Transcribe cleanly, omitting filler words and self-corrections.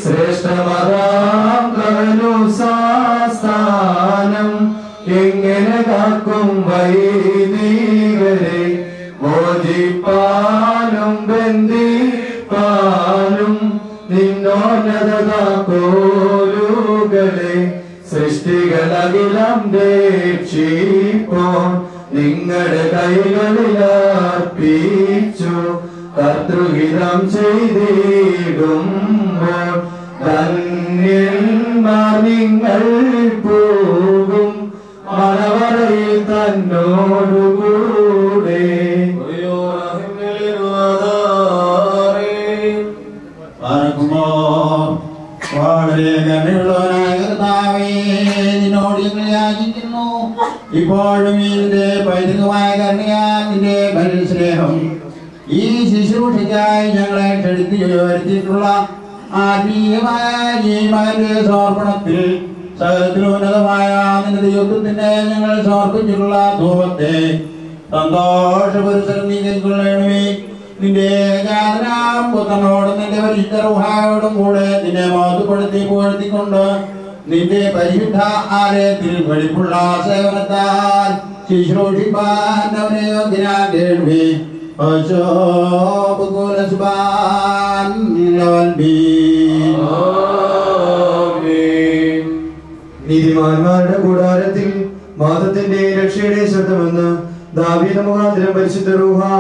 ശ്രേഷ്ഠമതാം എങ്ങനെ കാക്കും വൈദികരെ മോചിപ്പാനും ബന്ധിപ്പാനും നിന്നോന്നത കോലുകളെ സൃഷ്ടികളകിലം രക്ഷിപ്പോൻ നിങ്ങളുടെ കൈകളിൽ അർപ്പിച്ചു കർത്തൃഹിതം ചെയ്തിടുമ്പോൾ ധന്യന്മാർ നിങ്ങൾ പോകും മണവറയിൽ തന്നോടുകൂടെ. വളരെ കരുണയുള്ളവനായ കർത്താവേ, നിന്നോട് ഞങ്ങൾ യാചിക്കുന്നു. ഇപ്പോഴും ഇതിന്റെ പൈതൃകമായ കരുണയാൽ നിന്റെ പരിസ്നേഹം ഈ ശുശ്രൂഷയ്ക്കായി ഞങ്ങളെ ക്ഷണിച്ചു വരുത്തിയിട്ടുള്ള ആത്മീയമായ ഈ മകന്റെ സമർപ്പണത്തിൽ സകലത്തിലുന്നതമായ നിന്റെ ദൈവത്വത്തിന് ഞങ്ങൾ സമർപ്പിച്ചിട്ടുള്ള ധൂപത്തെ സന്തോഷപുരുഷൻ നീ കൈക്കൊള്ളണമേ. നിന്റെ ജാതനാം പുത്രനോടും നിന്റെ പരിശുദ്ധ റൂഹായോടും കൂടെ നിന്നെ മഹത്വപ്പെടുത്തി പുകഴ്ത്തിക്കൊണ്ട് നിന്റെ പരിശുദ്ധ ആലയത്തിൽ വെളിപ്പുള്ള സേവനത്താൽ ശുശ്രൂഷിപ്പാൻ അവനെ യോഗ്യനാക്കണമേ. നീതിമാന്മാരുടെ കൂടാരത്തിൽ മാതത്തിന്റെ രക്ഷയുടെ ശബ്ദമെന്ന് ദാവീദ് മുഖാന്തരം പരിശുദ്ധ റൂഹാ